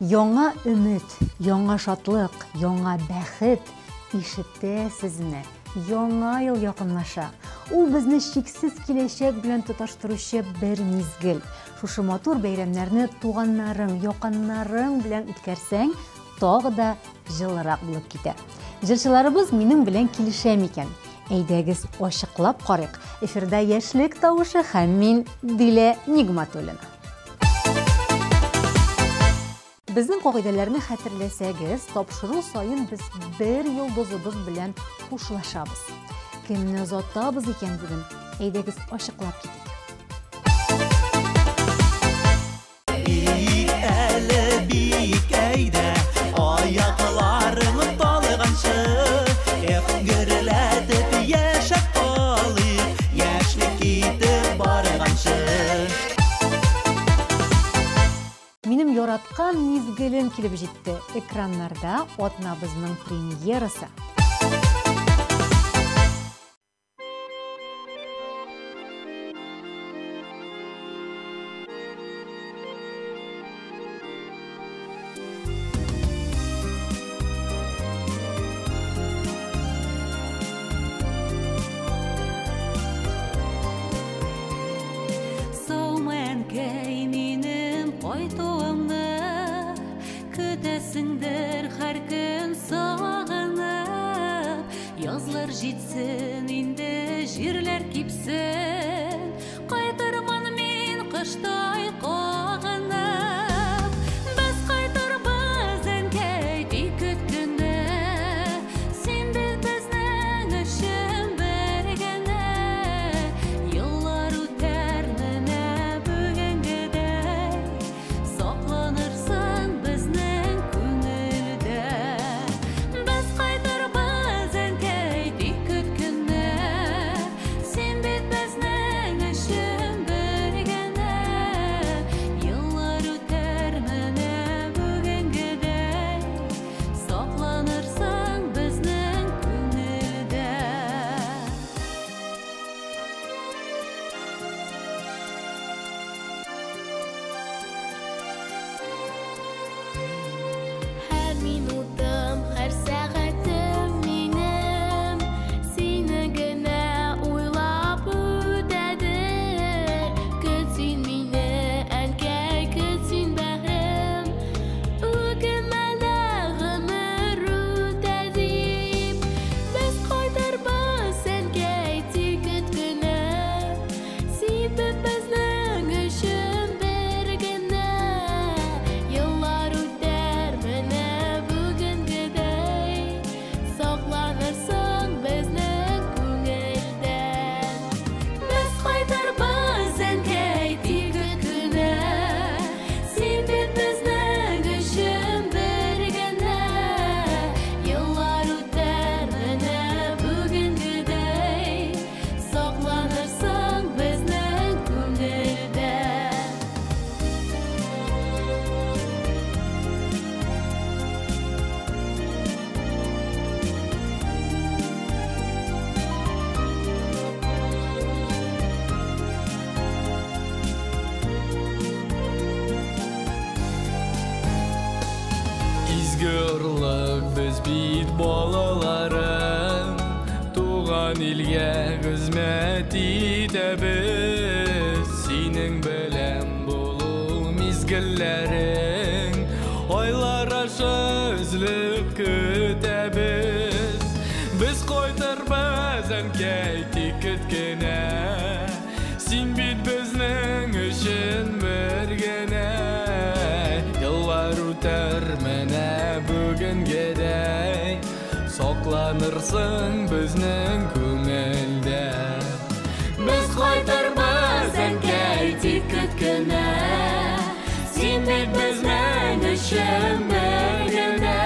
Яңа өмет, яңа шатлык, яңа бәхет ишетәсезме? Яңа ел якынлаша. Ул безне шиксез киләчәк белән тоташтыручы бер мизгел. Шушы матур бәйрәмнәрне туганнарың, якыннарың белән үткәрсәң, тагы да җылырак булып китә. Җырчыларыбыз минем белән килешә микән? Әйдәгез ачыклап карыйк. Эфирда яшьлек тавышы һәм мин Дилә Нигъмәтуллина. Безнең кагыйдәләрне хәтерләсәгез, тапшыру сайын без бер йолдызыбыз белән хушлашабыз. Кемне озатабыз икән бүген? Әйдәгез ачыклап китик. Әле бик әйдә, аякларың талганчы, гөрләтеп яшәп калыйк, яшьлек китеп барганчы. Минем яраткан мизгелем килеп җитте. Экраннарда атнабызның премьерасы. Көтәсеңдер һәр көн сагынып, язлар җитсен инде, җирләр кипсен, кайтырмын мин кыштай кагынып. Без кайтырбыз әнкәй тик көткәндә, син бит безнең өчен бер генә. Еллар үтәр менә бүгенгедәй, сакланырсың безнең күңелдә. Без кайтырбыз әнкәй тик көткәндә, син бит безнең өчен бер генә. Еллар үтәр менә бүгенгедәй, сакланырсың безнең күңелдә. Һәр минутым, һәр сәгатем минем сине генә уйлап үтәдер. Көт син мине, әнкәй, көт син бәгърем, үкенмәдә гомер үтә дип. Без кайтырбыз әнкәй тик көткәндә, син бит безнең өчен бер генә. Еллар үтәр менә бүгенгедәй, сакланырсың безнең күңелдә. Без кайтырбыз әнкәй тик көткәндә, син бит безнең өчен бер генә. Еллар үтәр менә бүгенгедәй, сакланырсың безнең күңелдә. Изгöрлык без бит балаларың, туган илгә хезмәт итәбез. Синең белән булу мизгелләрең, айлар аша өзлек көтәбез. Без кайтырбыз әнкәй тик көткәндә, син бит безнең өчен бер генә. Еллар үтәр менә бүгенгедәй, сакланырсың безнең күңелдә. Без кайтырбыз әнкәй тик көткәндә, син бит безнең өчен бер генә.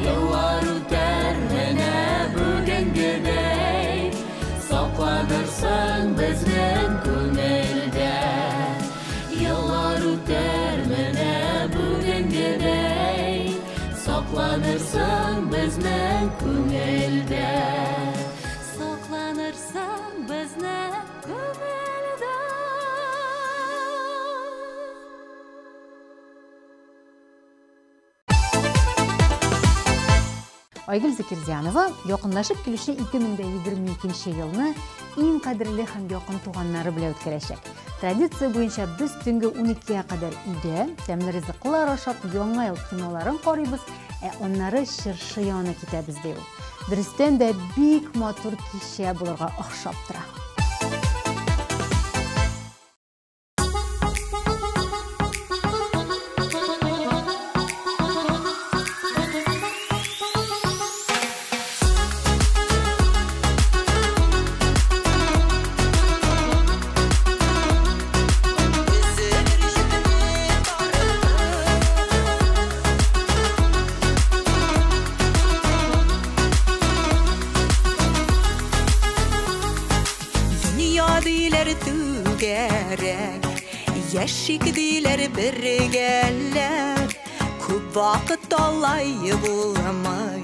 Еллар үтәр менә бүгенгедәй, сакланырсың безнең күңелдә. Еллар үтәр менә бүгенгедәй, сакланырсың безнең күңелдә. Сакланырсың безнең күңелдә. Айгүл Зекирзянова якынлашып килүче 2022 елны иң кадерле һәм якын туганнары белән үткәрәчәк. Традиция буенча без төнге 12-гә кадәр өйдә тәмле ризыклар ашап яңа ел киноларын карыйбыз, аннары чыршы янына китәбез ди ул. Дөрестән дә бик матур кичә булырга охшап тора. Яшик дилер бергәләр, күп вакыт алай булмай.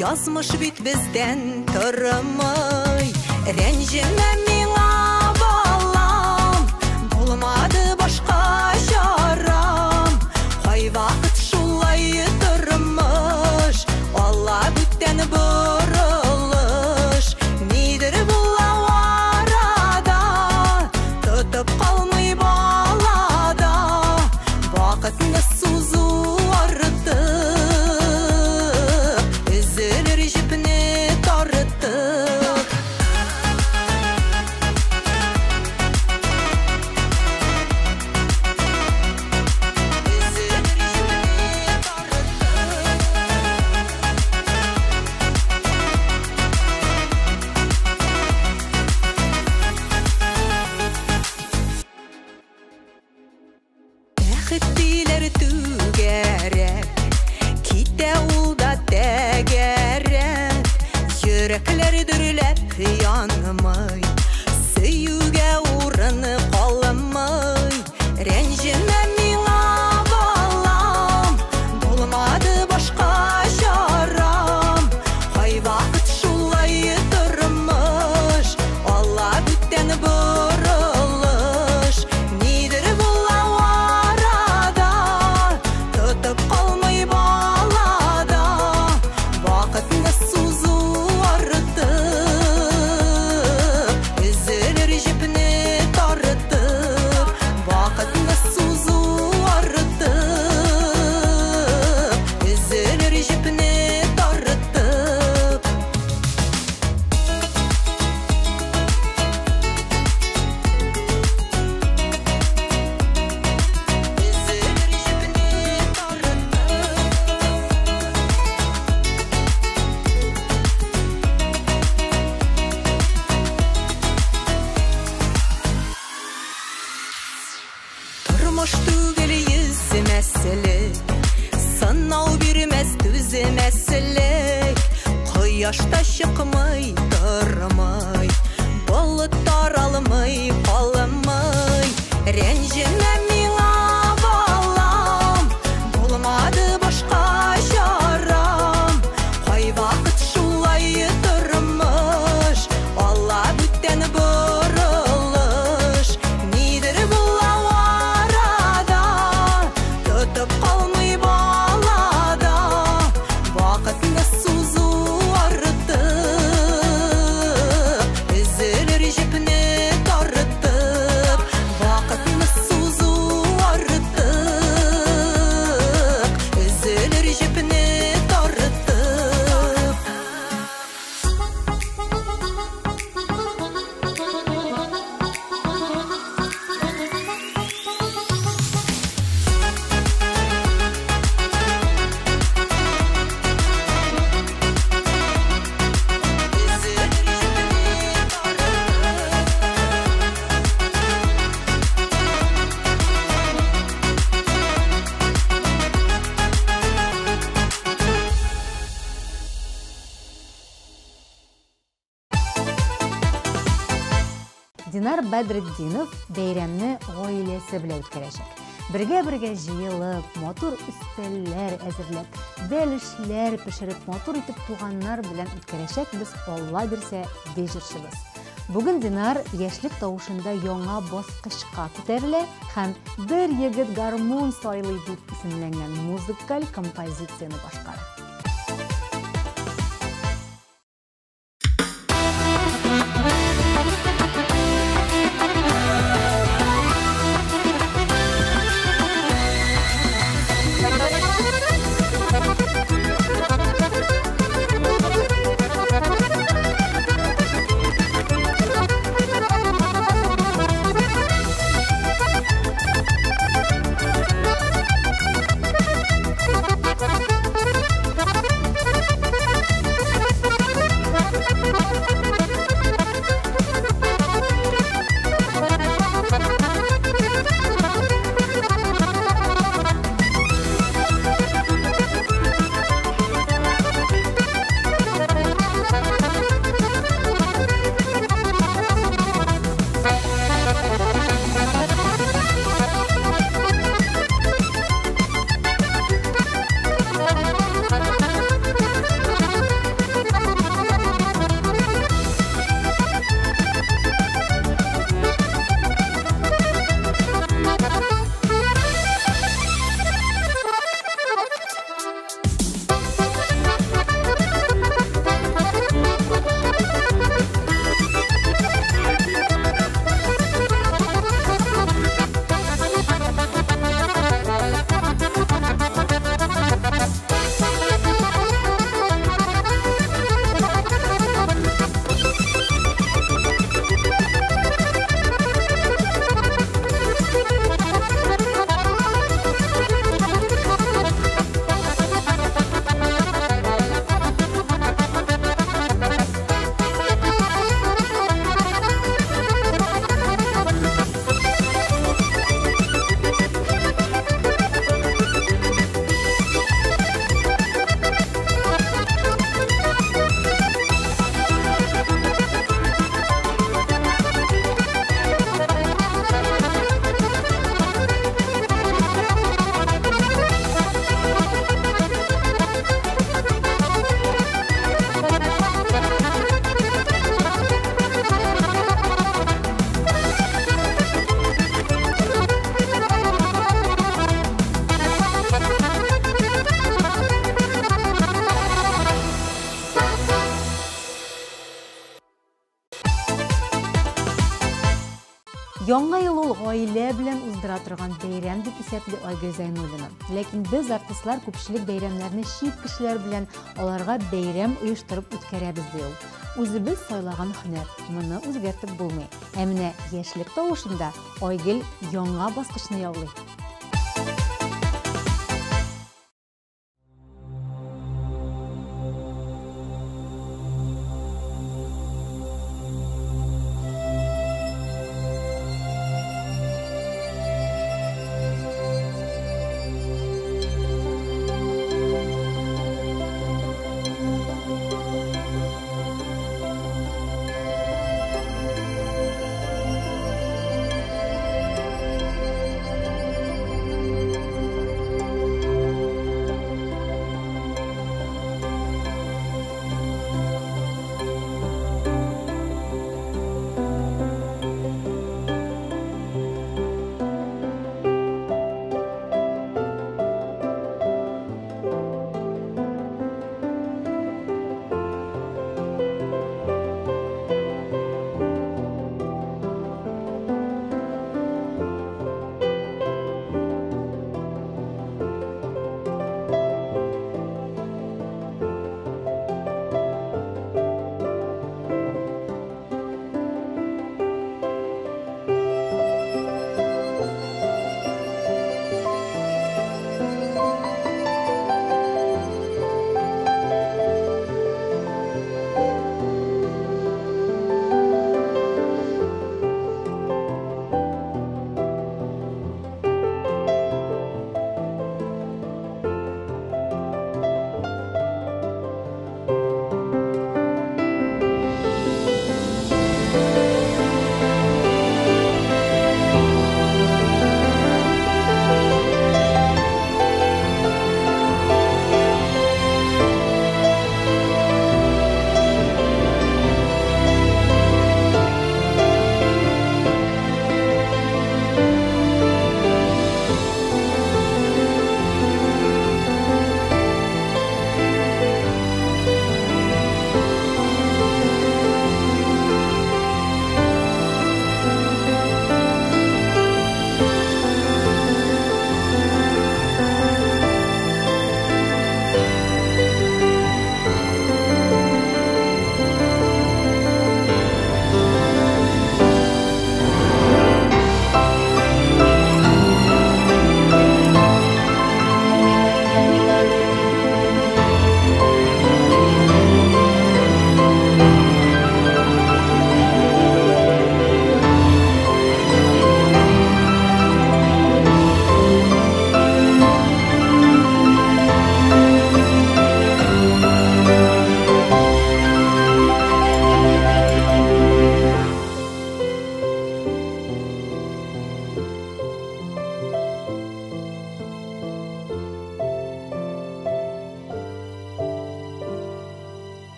Язмыш бит бездән тормый. Рәнҗемә миңа балам, булмады башка чарам. Кай вакыт шулай тормыш, Алла бүтән борылыш. Нидер була арада, тотып калмый балада. Вакытны сузу артып, өзелер җипне тартып. Бәхеттиләр түгәрәк, китә ул да тәгәрәк. Йөрәкләр дөрләп янмый, сөюгә урыны калмый. Рәнҗемә миңа балам, булмады башка чарам. Кай вакыт шулай тормыш, Алла бүтән борылыш. Нидер була арада, тотып калмый балада. Вакытны сузу артып, өзелер җипне тартып. Вакытны сузу артып, өзелер җипне тартып. Тормыш түгел йөзмәслек, сынау бирмәс түзмәслек. Кояшта чыкмый тормый, болыттар алмый калмый. Рәнҗемә миңа балам, булмады башка чарам. Кай вакыт шулай тормыш, Алла бүтән борылыш. Нидер була арада, тотып калмый балада. Вакытны сузу артып, өзелер җипне тартып. Вакытны сузу артып, өзелер җипне тартып. Динар Бәдретдинов бәйрәмне гаиләсе белән үткәрәчәк. Бергә-бергә җыелып, матур өстәлләр әзерләп, бәлешләр пешереп, матур итеп туганнар белән үткәрәчәк без Алла бирсә дежурчыбыз. Бүген Динар яшьлек тавышында яңа баскычка күтәрелә һәм бер егет гармон сайлый дип исемләнгән музыкаль композицияне башкара. Яңа ел ул гаилә белән уздыра торган бәйрәм дип исәпли Айгөл Зәйнуллина. Ләкин без артистлар күпчелек бәйрәмнәрне чит кешеләр белән аларга бәйрәм оештырып үткәрәбез ди ул. Үзебез сайлаган һөнәр, моны үзгәртеп булмый. Ә менә яшьлек тавышында Айгөл яңа баскычны яулый.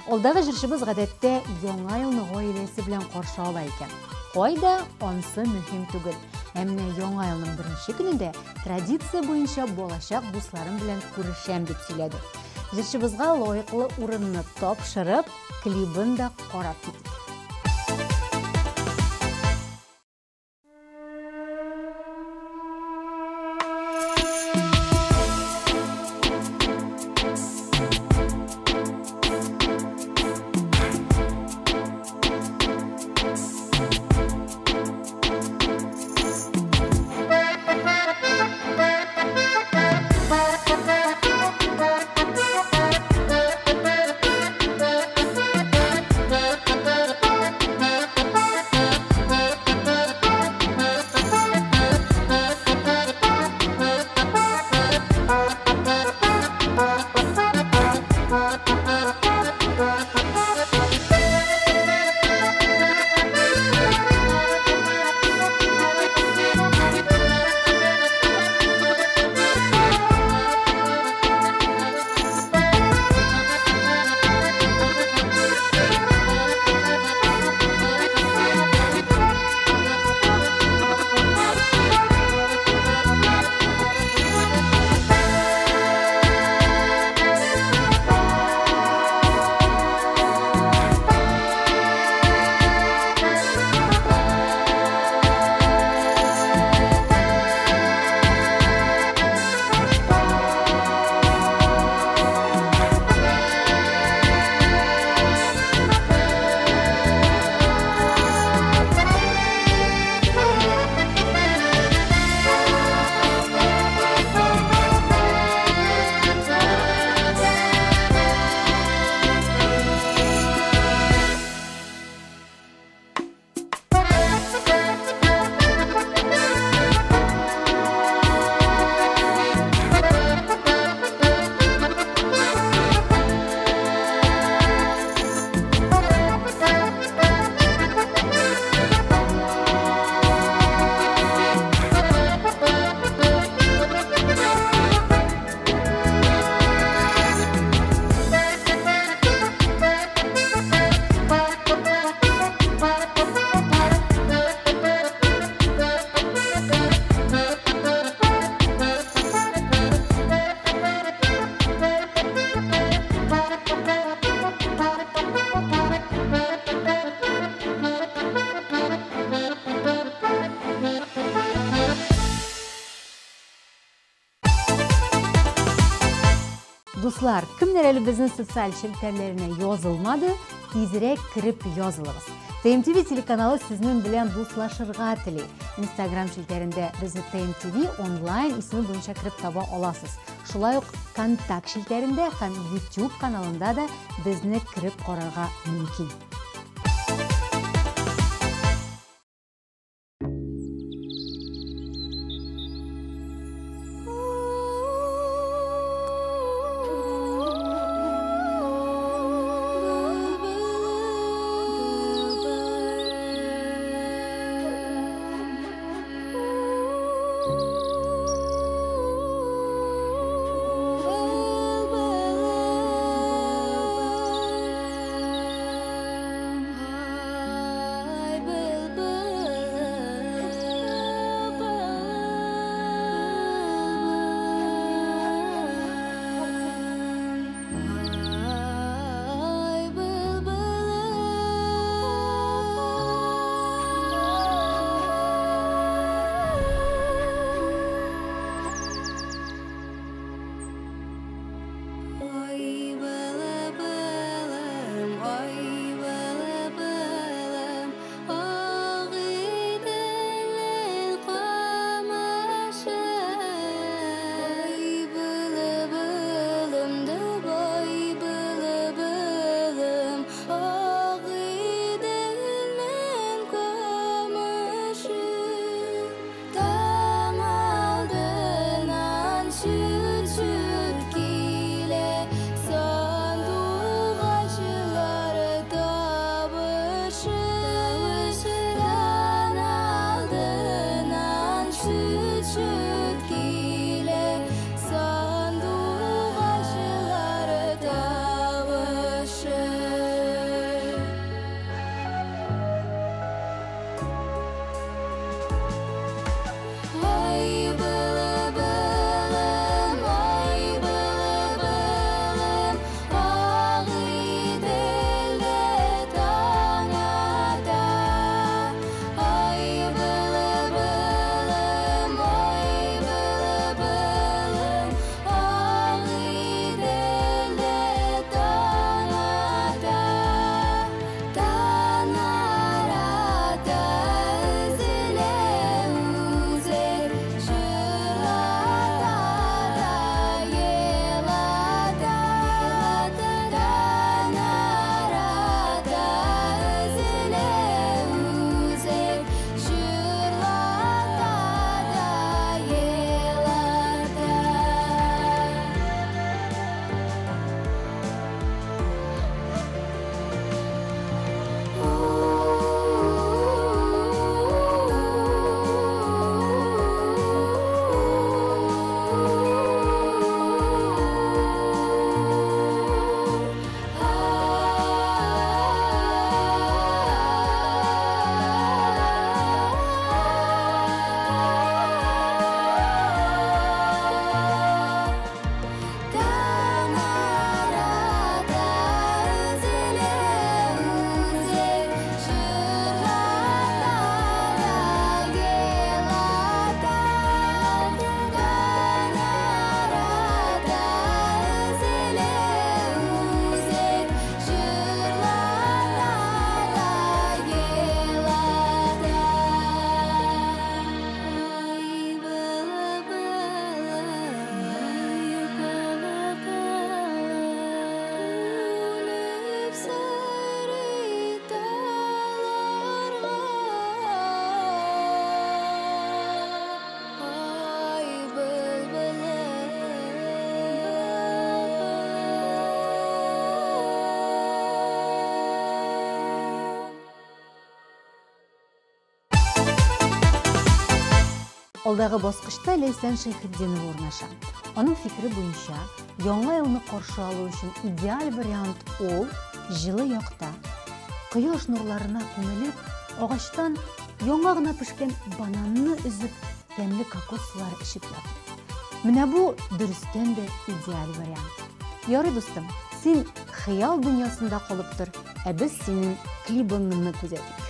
Алдагы җырчыбыз гадәттә яңа елны гаиләсе белән каршы ала икән. Кайда ансы мөһим түгел. Ә менә яңа елның беренче көнендә традиция буенча балачак дусларым белән күрешәм дип сөйләде. Җырчыбызга лаеклы урынны тапшырып, клибын да карап киттек. Dostlar, kimler әле безнең социаль шелтәрләренә язылмады, тизрәк кирип язылыгыз. TMTV телеканалы сезнең белән дуслашырга тели. Instagram шелтәрендә безне TMTV онлайн исеме буенча кирип таба аласыз. Шулай ук Контакт шелтәрендә һәм YouTube каналында да безне кирип карарга мөмкин. Алдагы баскычта Лейсан Шәйхетдинова урнаша. Аның фикере буенча, яңа елны каршы алу өчен идеаль вариант ул җылы якта, кояш нурларына күмелеп, агачтан яңа гына пешкән бананны өзеп, тәмле кокос сулары эчеп яту. Менә бу дөрестән дә идеаль вариант. Ярый дустым, син хыял дөньясында калып тор, ә без синең клибыңны күзәтик.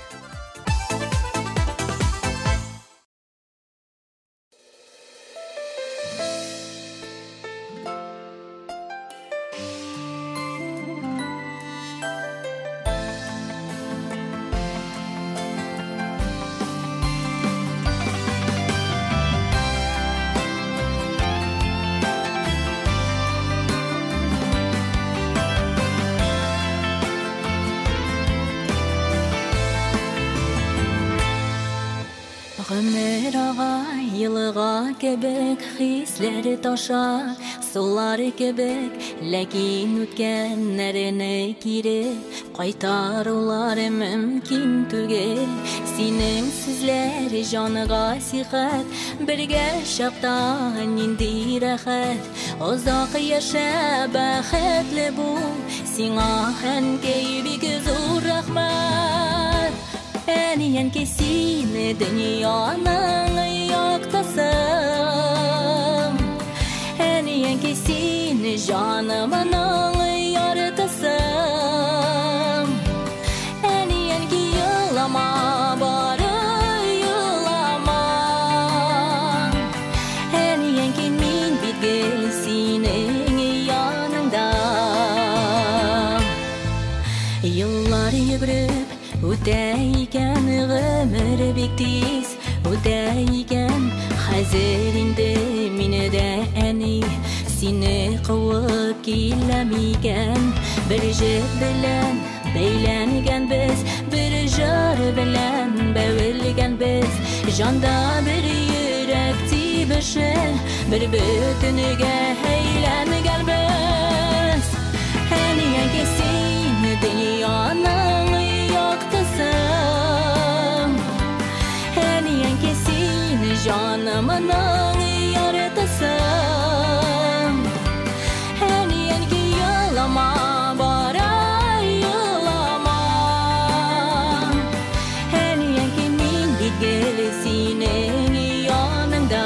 Ömür ağa yılığa kebek hisleri taşa sular kebek lakin ötkenlerine geri qaytarular mümkün tügel senin sizler canıga sihat birge şaptan indi rahat uzak yaşa baxetli bu sina hen keybi güzur rahmat eniyen kesine dünyanın yaktasım eniyen kesine canımın yartasım eniyen ki yılama barı yılama eniyen ki min bir gelsin yanında yıllar yürüp Udayken ömür bektiz Udayken hazırinde minede eni Seni kıvıp kilemigen Bir jeb bilen beylengen biz Bir jar bilen bevilgen biz Janda bir yürekti beşer Bir bütünüge heylengen biz Heniyen kesin dünyanın yaktasım Heniyen kesin canımın yartasım Heniyen ki yılama bara yılama Heniyen ki min bir gelesinin yanında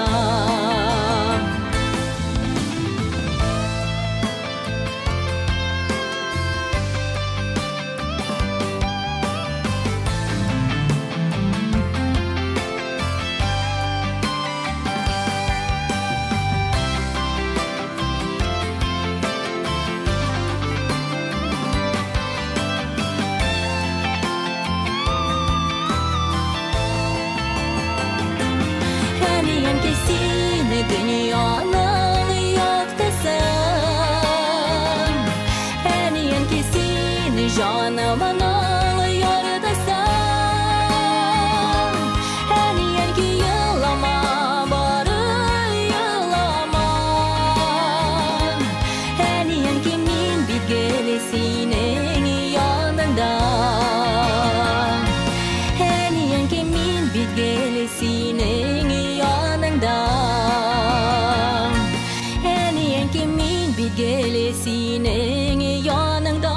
dünyanın yaktasın Heniyen kesin canımın yardasın Heniyen ki yılama barı yılama Heniyen ki min bir gelesinin yanında Heniyen ki min bir gelesinin yanında gelesinin yanında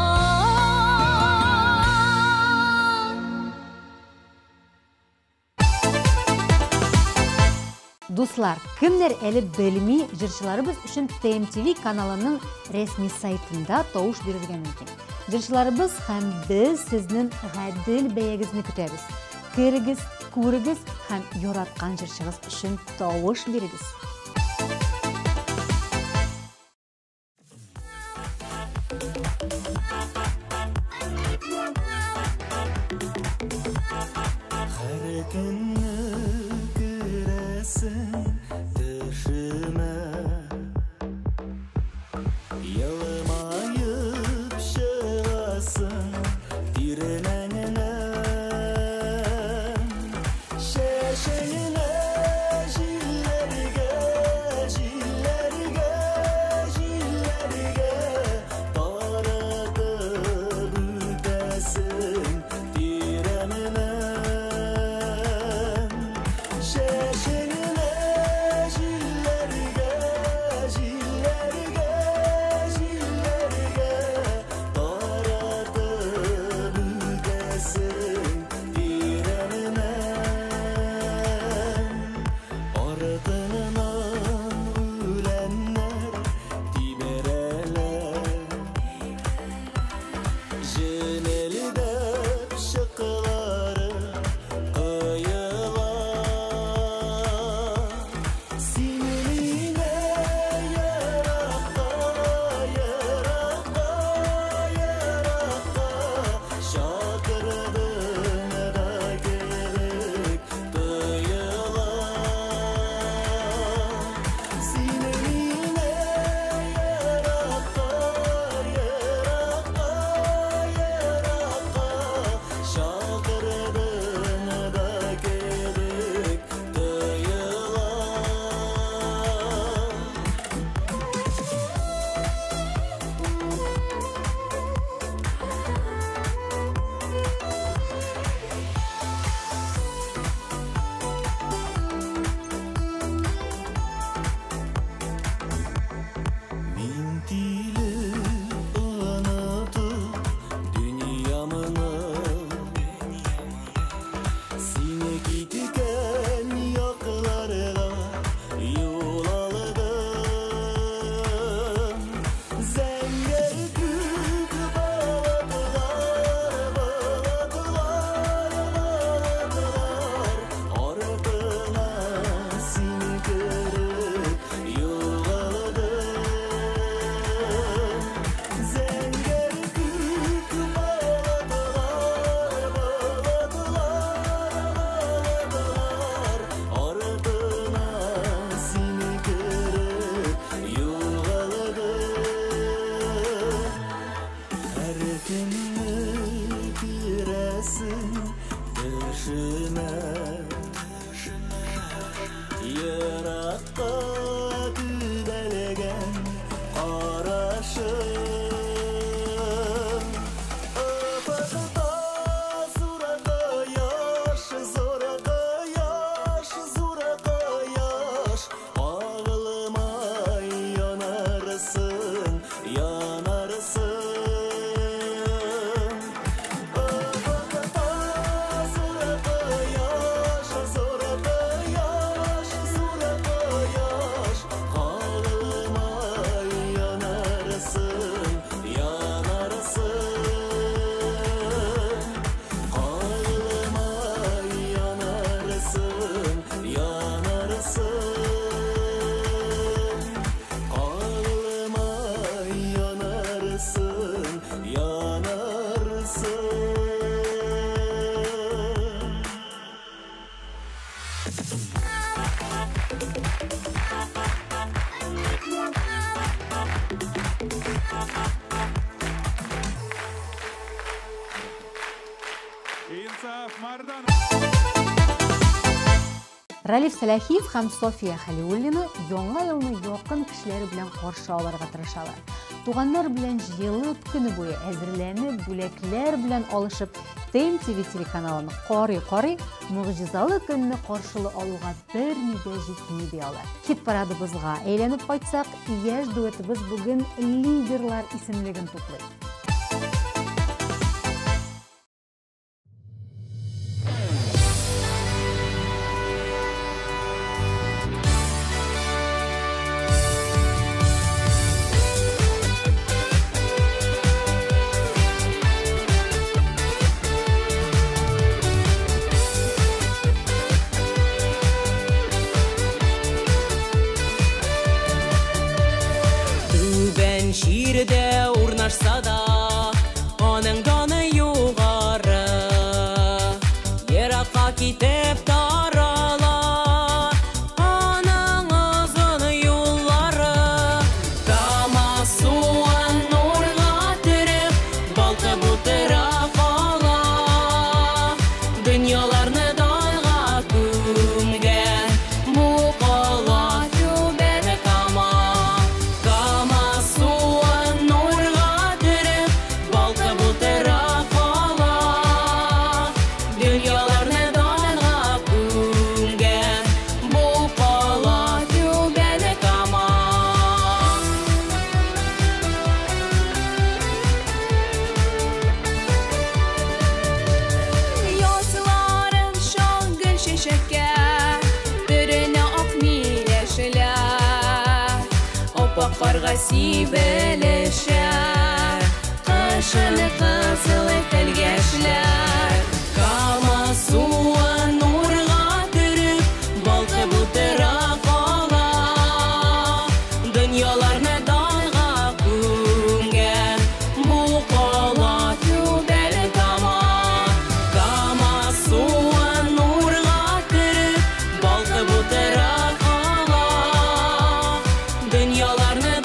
Dostlar, kimler eli bilmi jırçılarыбыз üçün TMTV kanalının resmi saytında tovuş verilgen mümkün. Jırçılarыбыз hem biz siznin gadil beyegizni kütəbiz. Kirigiz, kurigiz hem yoratkan jırçığız üçün tovuş verigiz. Şeşeğine jillerge Ралиф Салахиев һәм София Халиуллина яңа елны якын кешеләре белән каршы алырга тырышалар. Туганнар белән җыелып, көне буе әзерләнеп, бүләкләр белән алышып, ТМТV телеканалын карый, мөгъҗизалы көнне каршылы алуга берни дә җитми диялар. Хит парадыбызга әйләнеп кайтсак, яшь дуэтыбыз бүген лидерлар исемлеген туплый. Şiirde urnaşsa da onun canı yukarı Yeraqa kitep daralar onun uzun yolları Kama suan nurga tırıp balkı butıra kala Dünyalarını dayga kümgen bu kala tübeni kama Qarğa sibelişər Qışını qızıl etelgeşlər Kama suan nurga tırıp Balqı butıra qala Dünyalarını dayga küngen Bu qala tübeli kama Kama suan nurga tırıp Balqı butıra qala Dünyalarını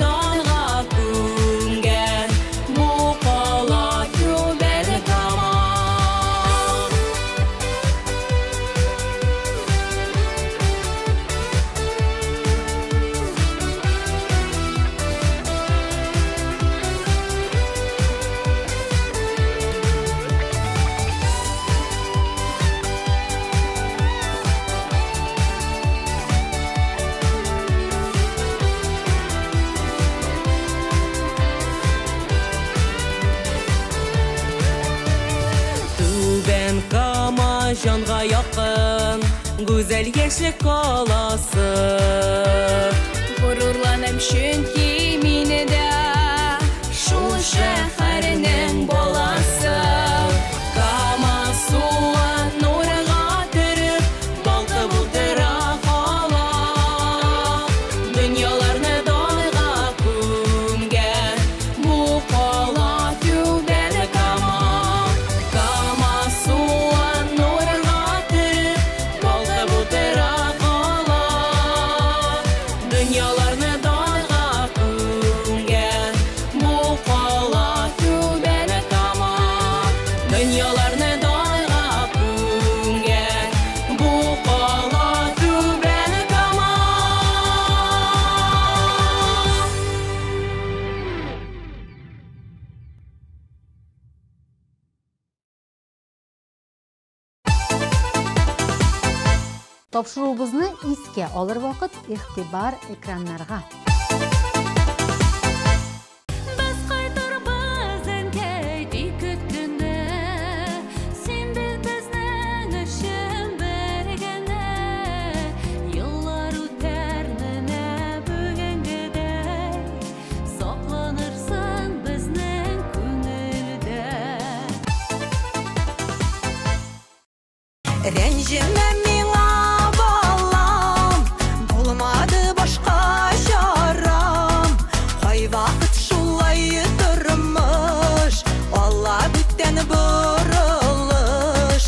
Жанға яқын, güzel яшьлек қаласы Ғұрурланам чөнки мине дә Шул шәһәрнең баласы Кама суан нурга тырып Балқы бұтыра қала Дөньяларны дайга күмгән Бу қала түбәле кама Кама суан Dünyalarını dayga küngen Bu qala tübeni kama Dünyalarını dayga küngen Bu qala tübeni kama Тапшыруыбызны искә алыр вакыт игътибар экраннарга. Без кайтырбыз әнкәй көткәндә Син бит безнең өчен бер генә Еллар үтәр менә бүгенгедәй Сакланырсың безнең күңелдә Рәнҗемә миңа балам Булмады башка чарам Кай вакыт шулай тормыш Алла бүттән бурылыш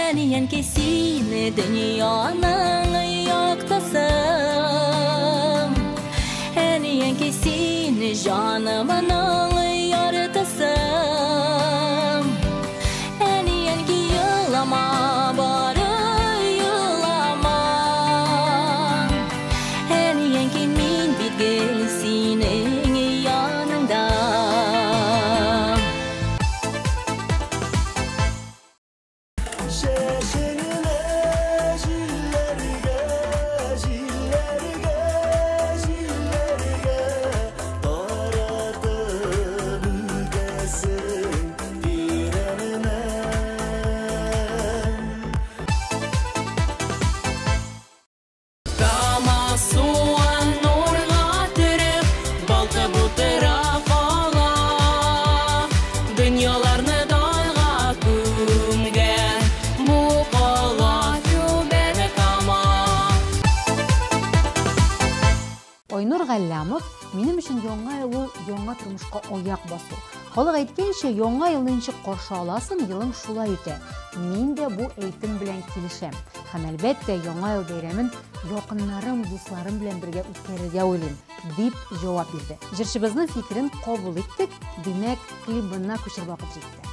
Әниен кесіне дүнияның яқтасым, әниен кесіне жанымның яртысым, әниен ки йылама бары йылама, әниен ки мин битгел синең яныңда. Айнур Галлямов минем өчен яңа ел ул яңа тормышка аяк басу. Халык әйткәнчә, яңа елны ничек каршы аласың, елың шулай үтә. Мин дә бу әйтем белән килешәм. Һәм әлбәттә яңа ел бәйрәмен якыннарым, дусларым белән бергә үткәрергә уйлыйм, дип җавап бирде. Җырчыбызның фикерен кабул иттек, димәк, клибына күчер вакыт җитте.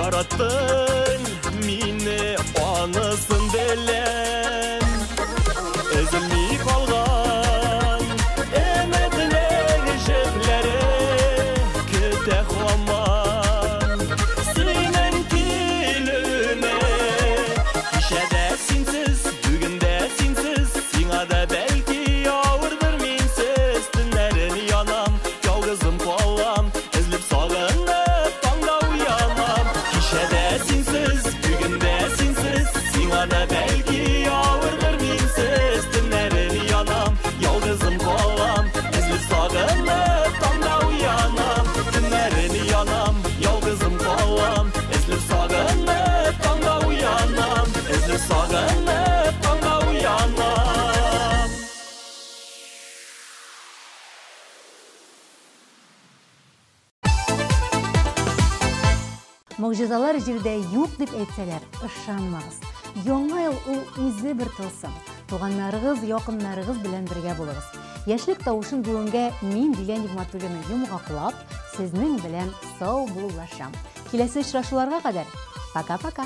Яраттың мені анысын білем, үзілмей қалған үмітінің жіплері күте қуаман. Сенің келуіне кешеде сенсіз, бүгінде сенсіз, сеңада бәлки ауырдыр менсіз. Түнлерін янам, жалғызым қалам, ізліп сағынып таңда уянам. Кешеде сенсіз, бүгінде сенсіз, сеңада бәлки ауырдыр менсіз. Түнлерін янам, жалғызым қалам, ізліп сағынып таңда уянам. Түнлерін янам, жалғызым қалам, ізліп сағынып таңда уянам. Ізліп сағынып таңда уянам. Mucizalar җирдә юк дип әйтсәләр, ышанмагыз. Яңа ел ул үзе бер тылсым. Туганнарыгыз, якыннарыгыз белән бергә булыгыз. Яшьлек тавышын бүгенгә мин Дилә Нигъмәтуллина йомгаклап, сезнең белән сау булышам. Киләсе очрашуларга кадәр пока-пока.